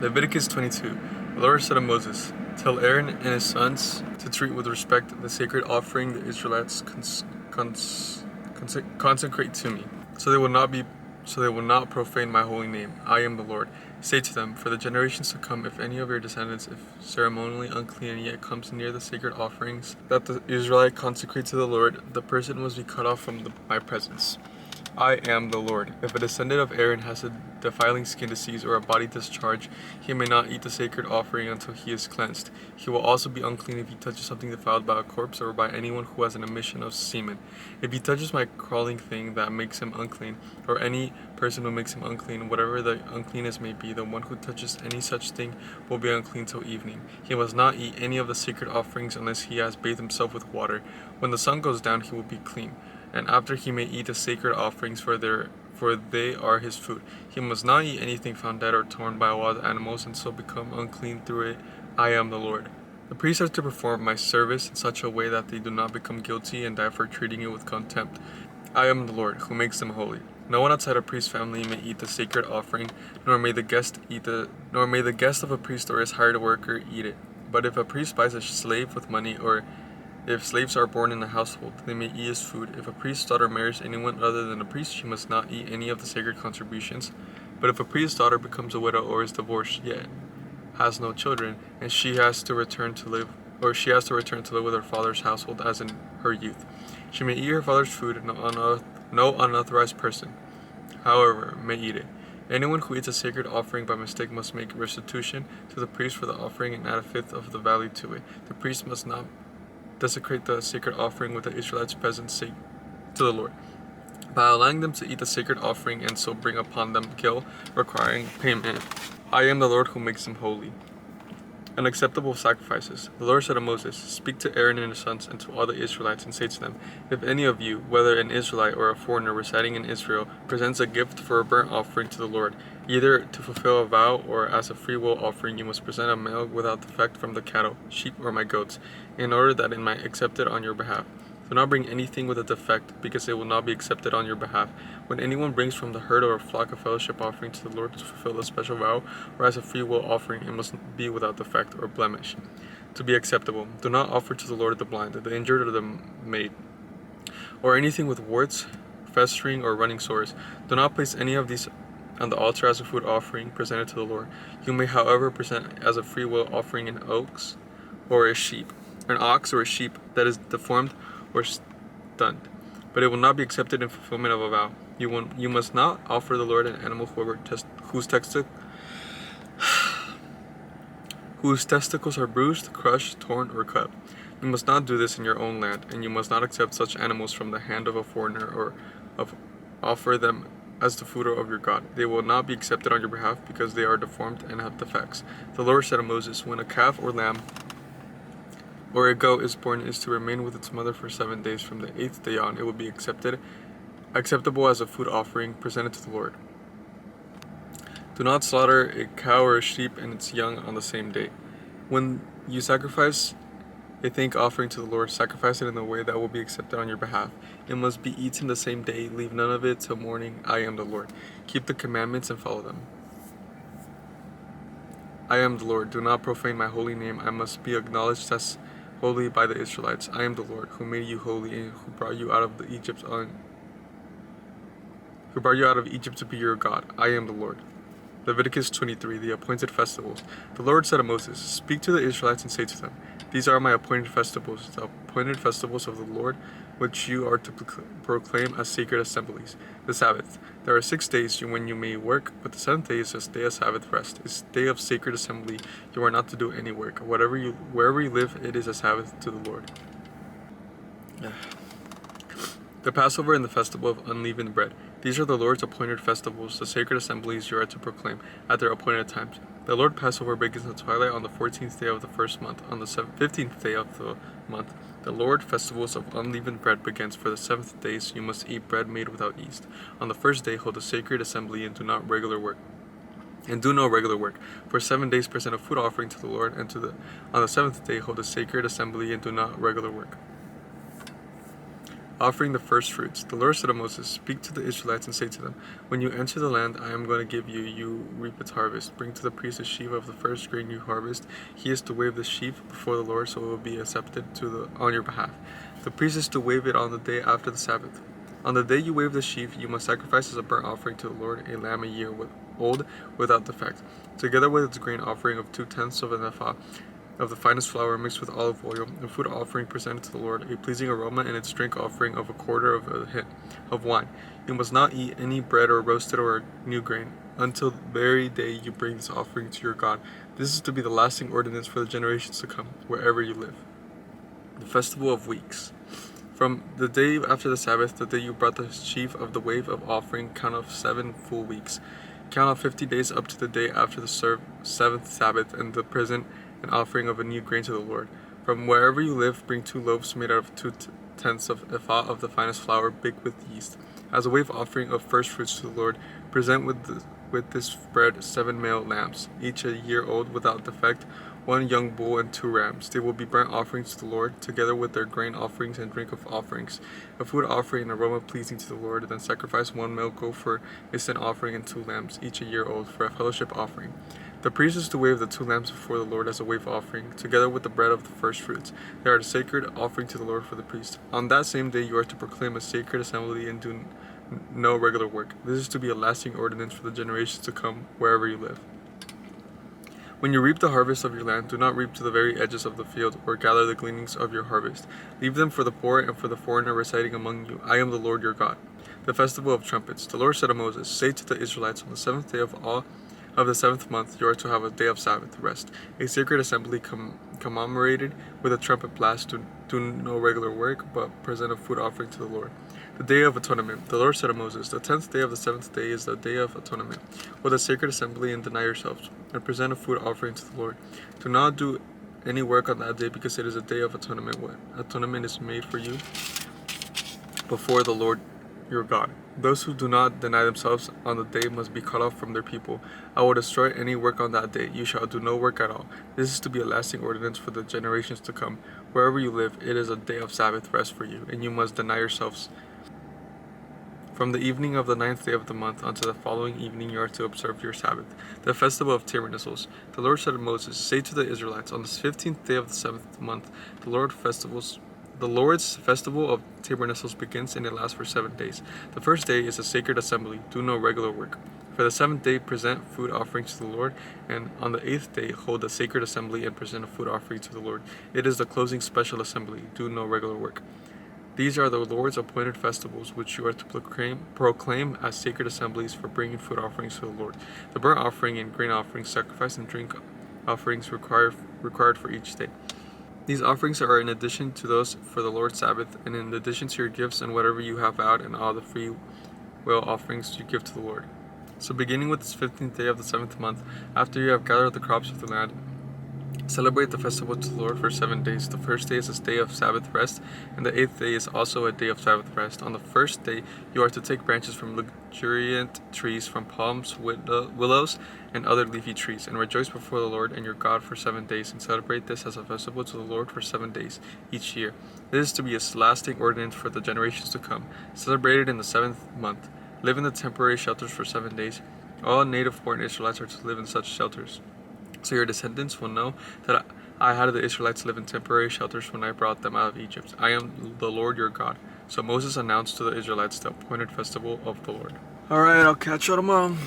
Leviticus 22. The Lord said to Moses, "Tell Aaron and his sons to treat with respect the sacred offering the Israelites consecrate to me, so they will not profane my holy name. I am the Lord. Say to them, for the generations to come, if any of your descendants is ceremonially unclean and yet comes near the sacred offerings that the Israelite consecrate to the Lord, the person must be cut off from my presence. I am the Lord. If a descendant of Aaron has a defiling skin disease or a body discharge, he may not eat the sacred offering until he is cleansed. He will also be unclean if he touches something defiled by a corpse or by anyone who has an emission of semen. If he touches my crawling thing that makes him unclean, or any person who makes him unclean, whatever the uncleanness may be, the one who touches any such thing will be unclean till evening. He must not eat any of the sacred offerings unless he has bathed himself with water. When the sun goes down, he will be clean. And after he may eat the sacred offerings, for they are his food. He must not eat anything found dead or torn by wild animals, and so become unclean through it. I am the Lord. The priests are to perform my service in such a way that they do not become guilty and die for treating it with contempt. I am the Lord, who makes them holy. No one outside a priest's family may eat the sacred offering, nor may the guest of a priest or his hired worker eat it. But if a priest buys a slave with money, or if slaves are born in the household, they may eat his food. If a priest's daughter marries anyone other than a priest, she must not eat any of the sacred contributions. But if a priest's daughter becomes a widow or is divorced yet has no children, and she has to return to live with her father's household as in her youth, she may eat her father's food, and no unauthorized person, however, may eat it. Anyone who eats a sacred offering by mistake must make restitution to the priest for the offering and add a fifth of the value to it. The priest must not desecrate the sacred offering with the Israelites' present sake to the Lord, by allowing them to eat the sacred offering and so bring upon them guilt requiring payment. I am the Lord who makes them holy. Unacceptable sacrifices. The Lord said to Moses, "Speak to Aaron and his sons and to all the Israelites and say to them, if any of you, whether an Israelite or a foreigner residing in Israel, presents a gift for a burnt offering to the Lord, either to fulfill a vow or as a freewill offering, you must present a male without defect from the cattle, sheep, or my goats, in order that it might accept it on your behalf. Do not bring anything with a defect, because it will not be accepted on your behalf. When anyone brings from the herd or a flock a fellowship offering to the Lord to fulfill a special vow, or as a free will offering, it must be without defect or blemish, to be acceptable. Do not offer to the Lord the blind, the injured, or the maimed, or anything with warts, festering, or running sores. Do not place any of these on the altar as a food offering presented to the Lord. You may, however, present as a free will offering an ox or a sheep that is deformed or stunned, but it will not be accepted in fulfillment of a vow. You must not offer the Lord an animal whose testicles are bruised, crushed, torn, or cut. You must not do this in your own land, and you must not accept such animals from the hand of a foreigner or offer them as the food of your God. They will not be accepted on your behalf because they are deformed and have defects. The Lord said to Moses, when a calf or lamb or a goat is born, is to remain with its mother for 7 days. From the 8th day on, it will be acceptable as a food offering presented to the Lord. Do not slaughter a cow or a sheep and its young on the same day. When you sacrifice a thank offering to the Lord, sacrifice it in a way that will be accepted on your behalf. It must be eaten the same day. Leave none of it till morning. I am the Lord. Keep the commandments and follow them. I am the Lord. Do not profane my holy name. I must be acknowledged as holy by the Israelites. I am the Lord, who made you holy and who brought you out of Egypt to be your God. I am the Lord. Leviticus 23, the appointed festivals. The Lord said to Moses, "Speak to the Israelites and say to them, these are my appointed festivals, the appointed festivals of the Lord, which you are to proclaim as sacred assemblies. The Sabbath. There are 6 days when you may work, but the 7th day is a day of Sabbath rest. It's a day of sacred assembly. You are not to do any work. Wherever you live, it is a Sabbath to the Lord." The Passover and the festival of unleavened bread. These are the Lord's appointed festivals, the sacred assemblies you are to proclaim at their appointed times. The Lord Passover begins at twilight on the 14th day of the first month. On the 15th day of the month, the Lord festivals of unleavened bread begins. For the 7th days you must eat bread made without yeast. On the first day hold a sacred assembly and do no regular work. For 7 days present a food offering to the Lord, and on the 7th day hold a sacred assembly and do not regular work. offering the first fruits. The Lord said to Moses, "Speak to the Israelites and say to them, when you enter the land I am going to give you, you reap its harvest. Bring to the priest a sheaf of the first grain you harvest. He is to wave the sheaf before the Lord, so it will be accepted on your behalf. The priest is to wave it on the day after the Sabbath. On the day you wave the sheaf, you must sacrifice as a burnt offering to the Lord a lamb a year old without defect, together with its grain offering of 2/10 of an ephah of the finest flour mixed with olive oil, a food offering presented to the Lord, a pleasing aroma, and its drink offering of a quarter of a hin of wine. You must not eat any bread or roasted or new grain until the very day you bring this offering to your God. This is to be the lasting ordinance for the generations to come, wherever you live." The Festival of Weeks. From the day after the Sabbath, the day you brought the sheaf of the wave of offering, count off 7 full weeks. Count off 50 days up to the day after the seventh Sabbath, and present an offering of a new grain to the Lord. From wherever you live, bring 2 loaves made out of 2/10 of ephah of the finest flour, baked with yeast. As a wave offering of first fruits to the Lord, present with this bread 7 male lambs, each a year old without defect, 1 young bull and 2 rams. They will be burnt offerings to the Lord, together with their grain offerings and drink of offerings, a food offering and aroma pleasing to the Lord. Then sacrifice 1 male gopher, a sin offering, and 2 lambs, each a year old, for a fellowship offering. The priest is to wave the 2 lambs before the Lord as a wave offering, together with the bread of the first fruits. They are a sacred offering to the Lord for the priest. On that same day you are to proclaim a sacred assembly and do no regular work. This is to be a lasting ordinance for the generations to come, wherever you live. When you reap the harvest of your land, do not reap to the very edges of the field, or gather the gleanings of your harvest. Leave them for the poor and for the foreigner residing among you. I am the Lord your God. The Festival of Trumpets. The Lord said to Moses, "Say to the Israelites, on the 7th day of the 7th month, you are to have a day of Sabbath rest, a sacred assembly commemorated with a trumpet blast. Do no regular work, but present a food offering to the Lord. The Day of Atonement. The Lord said to Moses, the 10th day of the 7th day is the Day of Atonement. Hold a sacred assembly and deny yourselves, and present a food offering to the Lord. Do not do any work on that day, because it is a day of atonement. What atonement is made for you before the Lord your God. Those who do not deny themselves on the day must be cut off from their people. I will destroy any work on that day. You shall do no work at all. This is to be a lasting ordinance for the generations to come. Wherever you live, it is a day of Sabbath rest for you, and you must deny yourselves. From the evening of the 9th day of the month until the following evening you are to observe your Sabbath, the Festival of Tabernacles. The Lord said to Moses, Say to the Israelites, on the 15th day of the 7th month, the Lord's Festival of Tabernacles begins, and it lasts for 7 days. The first day is a sacred assembly. Do no regular work. For the 7th day, present food offerings to the Lord, and on the 8th day, hold a sacred assembly and present a food offering to the Lord. It is the closing special assembly. Do no regular work. These are the Lord's appointed festivals, which you are to proclaim as sacred assemblies for bringing food offerings to the Lord. The burnt offering and grain offerings, sacrifice and drink offerings required for each day. These offerings are in addition to those for the Lord's Sabbath, and in addition to your gifts and whatever you have vowed, and all the free will offerings you give to the Lord. So beginning with this 15th day of the 7th month, after you have gathered the crops of the land, celebrate the festival to the Lord for 7 days. The first day is a day of Sabbath rest, and the 8th day is also a day of Sabbath rest. On the first day, you are to take branches from luxuriant trees, from palms, willows, and other leafy trees, and rejoice before the Lord and your God for 7 days, and celebrate this as a festival to the Lord for 7 days each year. This is to be a lasting ordinance for the generations to come, celebrated in the 7th month. Live in the temporary shelters for 7 days. All native-born Israelites are to live in such shelters. So your descendants will know that I had the Israelites live in temporary shelters when I brought them out of Egypt. I am the Lord your God. So Moses announced to the Israelites the appointed festival of the Lord. Alright, I'll catch you tomorrow.